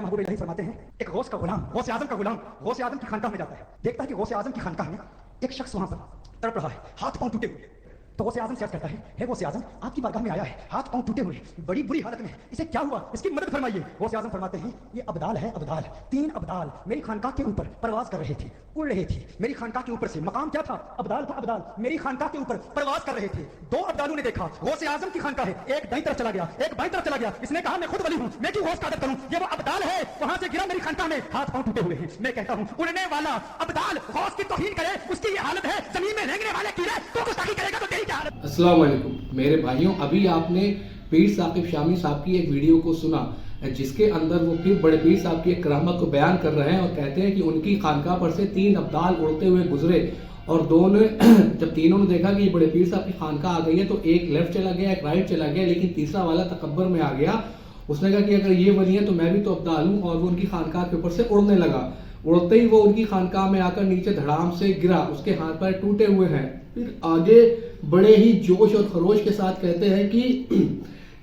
महबूब इलाही फरमाते हैं, एक गौस का गुलाम, गौस आजम का गुलाम गौस आजम की खानकाह में जाता है, देखता है कि गौस आजम की खानकाह में एक शख्स वहां पर तड़प रहा है, हाथ पांव टूटे हुए। तो गौसे आजम से अर्ज करता है गौसे आजम, आपकी बारगाह में आया है, हाथ पांव टूटे हुए, बड़ी बुरी हालत में, इसे क्या हुआ, इसकी मदद फरमाइए। गौसे आजम फरमाते हैं, ये अब्दाल है, अब्दाल, 3 अब्दाल मेरी खानकाह के ऊपर परवाज कर रहे थे, उड़ रहे थे मेरी खानकाह के ऊपर से। मकाम क्या था? अब्दाल था, अब्दाल मेरी खानकाह के ऊपर परवाज कर रहे थे। 2 अब्दालों ने देखा गौसे आजम की खानकाह है, एक दाईं तरफ चला गया, एक बाईं तरफ चला गया। इसने कहा मैं खुद वली हूं, मैं क्यों गौस का अदब करूं, ये वो अब्दाल है, वहां से गिरा मेरी खानकाह में, हाथ पांव टूटे हुए हैं। मैं कहता हूं उड़ने वाला अब्दाल गौस की तौहीन करे, उसकी ये हालत है, जमीन में रेंगने वाले कीड़े तो गुस्ताखी करेगा तो तेरी क्या हालत। अस्सलाम वालेकुम मेरे भाइयों, अभी आपने पीर साकिब शामी साहब की एक वीडियो को सुना जिसके अंदर वो फिर बड़े पीर साहब की एक करामत को बयान कर रहे हैं और कहते हैं कि उनकी खानकाह पर से 3 अब्दाल उड़ते हुए गुजरे और दोनों जब तीनों ने देखा कि ये बड़े पीर साहब की खानकाह आ गई है तो एक लेफ्ट चला गया, एक राइट चला गया, लेकिन तीसरा वाला तकब्बर में आ गया। उसने कहा कि अगर ये वली है तो मैं भी तो अब्दाल हूँ, और वो उनकी खानकाह के ऊपर से उड़ने लगा। उड़ते ही वो उनकी खानकाह में आकर नीचे धड़ाम से गिरा, उसके हाथ पैर टूटे हुए हैं। फिर आगे बड़े ही जोश और खरोश के साथ कहते हैं कि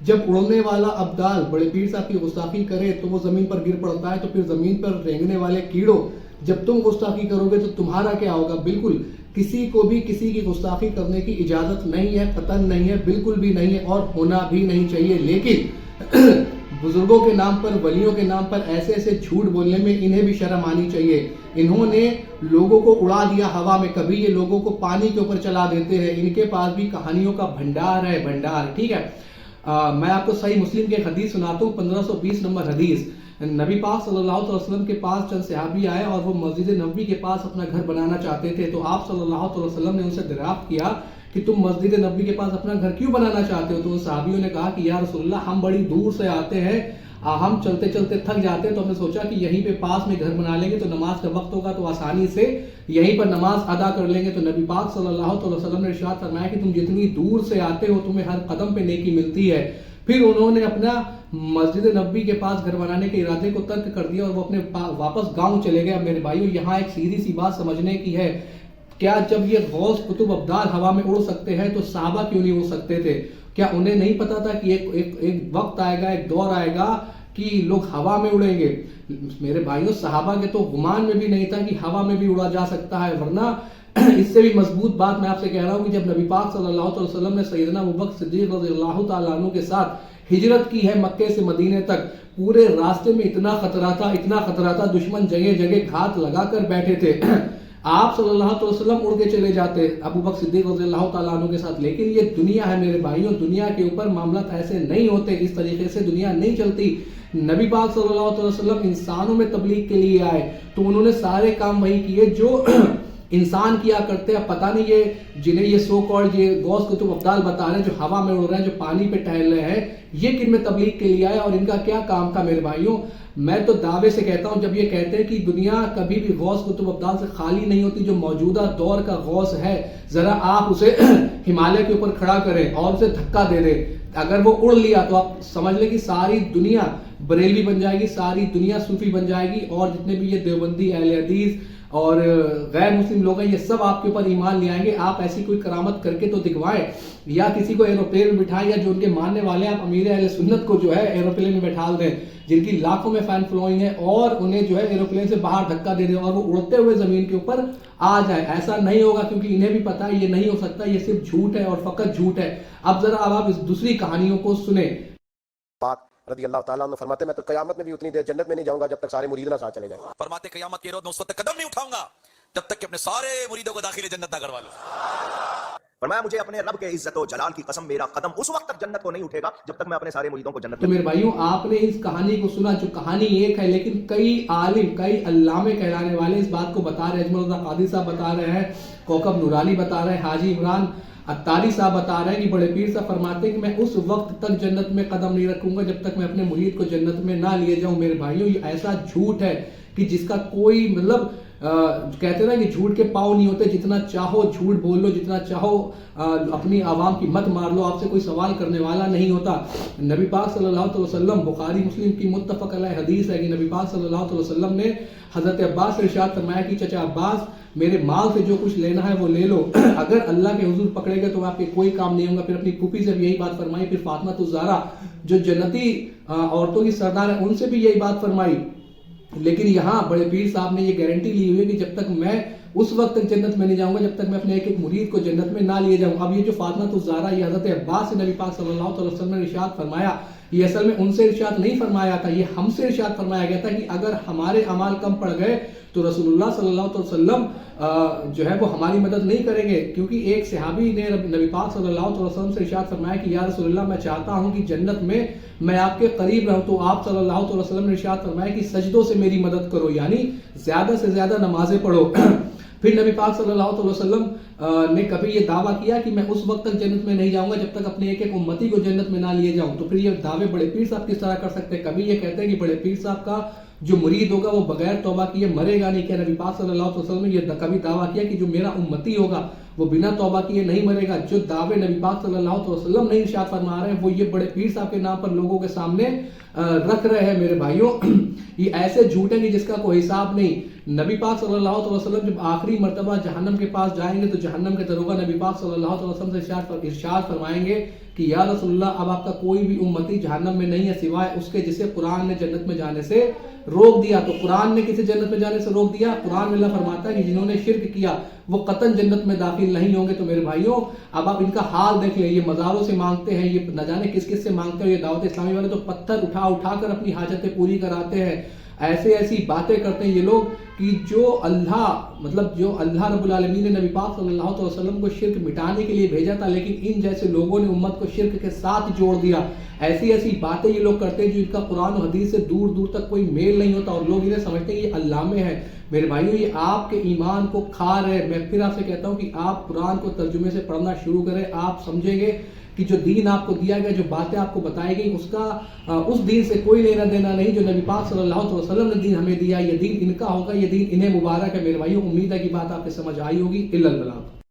जब उड़ने वाला अब्दाल बड़े पीर साहब की गुस्ताखी करे तो वो जमीन पर गिर पड़ता है, तो फिर जमीन पर रेंगने वाले कीड़ों, जब तुम गुस्ताखी करोगे तो तुम्हारा क्या होगा। बिल्कुल किसी को भी किसी की गुस्ताखी करने की इजाजत नहीं है, कतन नहीं है, बिल्कुल भी नहीं है और होना भी नहीं चाहिए। लेकिन बुजुर्गों के नाम पर, वलियों के नाम पर ऐसे ऐसे झूठ बोलने में इन्हें भी शर्म आनी चाहिए। इन्होंने लोगों को उड़ा दिया हवा में, कभी ये लोगों को पानी के ऊपर चला देते हैं। इनके पास भी कहानियों का भंडार है, भंडार। ठीक है, मैं आपको सही मुस्लिम के हदीस सुनाता हूँ, 1520 नंबर हदीस। नबी पाक सल्लल्लाहु अलैहि वसल्लम के पास चंद सहाबी आए और वो मस्जिद नबवी के पास अपना घर बनाना चाहते थे। तो आप सल्लल्लाहु अलैहि वसल्लम ने उनसे दरियाफ्त किया कि तुम मस्जिद नबवी के पास अपना घर क्यों बनाना चाहते हो। तो उन सहाबियों ने कहा कि या रसूलल्लाह, हम बड़ी दूर से आते हैं, हम चलते चलते थक जाते हैं, तो हमने सोचा कि यहीं पे पास में घर बना लेंगे तो नमाज का वक्त होगा तो आसानी से यहीं पर नमाज अदा कर लेंगे। तो नबी पाक सल्लल्लाहु अलैहि वसल्लम ने इरशाद फरमाया कि तुम जितनी दूर से आते हो तुम्हें हर कदम पे नेकी मिलती है। फिर उन्होंने अपना मस्जिद नबवी के पास घर बनाने के इरादे को तर्क कर दिया और वो अपने वापस गांव चले गए। मेरे भाइयों, यहाँ एक सीधी सी बात समझने की है, क्या जब ये गौस कुतुब अब्दाल हवा में उड़ सकते हैं तो सहाबा क्यों नहीं उड़ सकते थे? क्या उन्हें नहीं पता था कि एक वक्त आएगा, एक दौर आएगा कि लोग हवा में उड़ेंगे? मेरे भाइयों, सहाबा के तो गुमान में भी नहीं था कि हवा में भी उड़ा जा सकता है। वरना इससे भी मजबूत बात मैं आपसे कह रहा हूं कि जब नबी पाक सल्लल्लाहु अलैहि वसल्लम ने सैयदना अबू बकर सिद्दीक रज़ियल्लाहु ताला अन्हु के साथ हिजरत की है मक्के से मदीने तक, पूरे रास्ते में इतना खतरा था, दुश्मन जगह जगह घात लगाकर बैठे थे। आप सल्लल्लाहु अलैहि वसल्लम उड़ के चले जाते अबू बकर सिद्दीक रज़ियल्लाहु ताला अन्हु के साथ। लेकिन ये दुनिया है मेरे भाइयों, दुनिया के ऊपर मामला ऐसे नहीं होते, इस तरीके से दुनिया नहीं चलती। नबी पाक सल्लल्लाहु अलैहि वसल्लम इंसानों में तबलीग के लिए आए तो उन्होंने सारे काम वही किए जो इंसान किया करते हैं। पता नहीं ये जिन्हें ये सो कॉल्ड ये गौस कुतुब अब्दाल बता रहे हैं, जो हवा में उड़ रहे हैं, जो पानी पे टहल रहे हैं, ये किन में तबलीग के लिए आए और इनका क्या काम था? मेरे भाइयों, मैं तो दावे से कहता हूं, जब ये कहते हैं कि दुनिया कभी भी गौस कुतुब अब्दाल से खाली नहीं होती, जो मौजूदा दौर का गौस है, जरा आप उसे हिमालय के ऊपर खड़ा करें और उसे धक्का दे दें, अगर वो उड़ लिया तो आप समझ लें कि सारी दुनिया बरेलवी बन जाएगी, सारी दुनिया सूफी बन जाएगी, और जितने भी ये देवबंदी, अहले हदीस और गैर मुस्लिम लोग हैं, ये सब आपके ऊपर ईमान ले आएंगे। आप ऐसी कोई करामत करके तो दिखवाएं, या किसी को एरोप्लेन में बिठाएं, या जो उनके मानने वाले हैं आप अमीर अहले सुन्नत को जो है एरोप्लेन में बैठा दें, जिनकी लाखों में फैन फॉलोइंग है, और उन्हें जो है एरोप्लेन से बाहर धक्का दे दें और वो उड़ते हुए जमीन के ऊपर आ जाए। ऐसा नहीं होगा, क्योंकि इन्हें भी पता है ये नहीं हो सकता, ये सिर्फ झूठ है और फकत झूठ है। अब जरा आप इस दूसरी कहानियों को सुने। रज़ी अल्लाह ताला अन्हु फरमाते, मैं तो क़यामत में भी उतनी देर जन्नत में नहीं जाऊंगा जब तक सारे मुरीद ना साथ चले जाएं। फरमाते क़यामत के रोज मैं उस वक्त कदम नहीं उठाऊंगा जब तक कि अपने सारे मुरीदों को दाखिल जन्नत ना करवा लूं। फरमाया, मुझे अपने रब के इज्जत और जलाल की कसम, मेरा कदम उस वक्त तक जन्नत को नहीं उठेगा जब तक मैं अपने सारे मुरीदों को जन्नत। तो मेरे भाइयों, आपने इस कहानी को सुना, जो कहानी एक है लेकिन कई आलिम, कई अल्लामे कहलाने वाले इस बात को बता रहे हैं। अजमल रज़ा क़ादी साहब बता रहे हैं, कौकब नूरानी बता रहे हैं, हाजी इमरान अत्तारी साहब बता रहे हैं कि बड़े पीर साहब फरमाते हैं कि मैं उस वक्त तक जन्नत में कदम नहीं रखूंगा जब तक मैं अपने मुरीद को जन्नत में ना लिए जाऊं। मेरे भाइयों, ये ऐसा झूठ है कि जिसका कोई मतलब कहते हैं ना कि झूठ के पाँव नहीं होते, जितना चाहो झूठ बोल लो, जितना चाहो अपनी आवाम की मत मार लो, आपसे कोई सवाल करने वाला नहीं होता। नबी पाक सल्लल्लाहु अलैहि वसल्लम, बुखारी मुस्लिम की मुत्तफक अलैह हदीस है कि नबी पाक सल्लल्लाहु अलैहि वसल्लम ने हज़रत अब्बास से इरशाद फरमाया कि चचा अब्बास, मेरे माल से जो कुछ लेना है वो ले लो, अगर अल्लाह के हुजूर पकड़ेगा तो आपके कोई काम नहीं होगा। फिर अपनी फूफी से भी यही बात फरमाई, फिर फातिमा तुज़ारा जो जन्नती औरतों की सरदार है उनसे भी यही बात फरमाई। लेकिन यहाँ बड़े पीर साहब ने ये गारंटी ली हुई है कि जब तक मैं उस वक्त तक जन्नत में नहीं जाऊंगा जब तक मैं अपने एक एक मुरीद को जन्नत में ना लिए जाऊं। अब ये जो फातिमा तुज़ारा, ये हज़रत अब्बास से नबी पाक सल्लल्लाहु अलैहि वसल्लम ने इरशाद फरमाया, ये असल में उनसे इरशाद नहीं फरमाया था, ये हमसे इरशाद फरमाया गया था कि अगर हमारे अमाल कम पड़ गए तो रसूलुल्लाह सल्लल्लाहु अलैहि वसल्लम जो है वो हमारी मदद नहीं करेंगे। क्योंकि एक सहाबी ने नबी पाक सल्लल्लाहु अलैहि वसल्लम से इरशाद फरमाया कि या रसूलुल्लाह, मैं चाहता हूं कि जन्नत में मैं आपके करीब रहूं। तो आप सल्लल्लाहु अलैहि वसल्लम ने इरशाद फरमाया कि सजदों से मेरी मदद करो, यानी ज्यादा से ज्यादा नमाजें पढ़ो। फिर नबी पाक सल्लल्लाहु अलैहि वसल्लम ने कभी ये दावा किया कि मैं उस वक्त तक जन्नत में नहीं जाऊंगा जब तक अपने एक एक उम्मती को जन्नत में ना लिए जाऊं। तो फिर ये दावे बड़े पीर साहब किस तरह कर सकते हैं? कभी ये कहते हैं कि बड़े पीर साहब का जो मुरीद होगा वो बगैर तौबा किए मरेगा नहीं। क्या नबी पाक सल्लल्लाहु अलैहि वसल्लम ने ये कभी दावा किया कि जो मेरा उम्मती होगा वो बिना तौबा किए नहीं मरेगा? जो दावे नबी पाक सल्लल्लाहु अलैहि वसल्लम नहीं इरशाद फरमा रहे हैं वो ये बड़े पीर साहब के नाम पर लोगों के सामने रख रहे हैं। मेरे भाइयों, ये ऐसे झूठ है कि जिसका कोई हिसाब नहीं। नबी पाक सल्लल्लाहु अलैहि वसल्लम जब आखिरी मर्तबा जहन्नम के पास जाएंगे तो जहन्नम के दरोगा नबी पाक सल्लल्लाहु अलैहि वसल्लम से इरशाद फरमाएंगे कि या रसूलुल्लाह, अब आपका कोई भी उम्मती जहन्नम में नहीं है सिवाय उसके जिसे कुरान ने जन्नत में जाने से रोक दिया। तो कुरान ने किसे जन्नत में जाने से रोक दिया? कुरान में अल्लाह फरमाता है कि जिन्होंने शिर्क किया वो कतन जन्नत में दाखिल नहीं होंगे। तो मेरे भाइयों, अब आप इनका हाल देख ले, ये मज़ारों से मांगते हैं, ये न जाने किस किस से मांगते हैं। ये दावत इस्लामी वाले तो पत्थर उठा उठा कर अपनी हाजतें पूरी कराते हैं। ऐसे ऐसी बातें करते हैं ये लोग कि जो अल्लाह रब्बुल आलमीन ने नबी पाक सल्लल्लाहु अलैहि वसल्लम को शिर्क मिटाने के लिए भेजा था, लेकिन इन जैसे लोगों ने उम्मत को शिर्क के साथ जोड़ दिया। ऐसी ऐसी बातें ये लोग करते हैं जो इनका कुरान और हदीस से दूर दूर तक कोई मेल नहीं होता और लोग इन्हें समझते हैं ये अल्लामे हैं। मेरे भाइयों, ये आपके ईमान को खा रहे हैं। मैं फिर आपसे कहता हूँ कि आप कुरान को तर्जुमे से पढ़ना शुरू करें, आप समझेंगे कि जो दीन आपको दिया गया, जो बातें आपको बताई गई, उसका उस दीन से कोई लेना देना नहीं जो नबी पाक सल्लल्लाहु अलैहि वसल्लम ने दीन हमें दिया। ये दीन इनका होगा, ये दीन इन्हें मुबारक है। मेरे भाइयों, उम्मीद है कि बात आपके समझ आई होगी। इल्लल बलाग।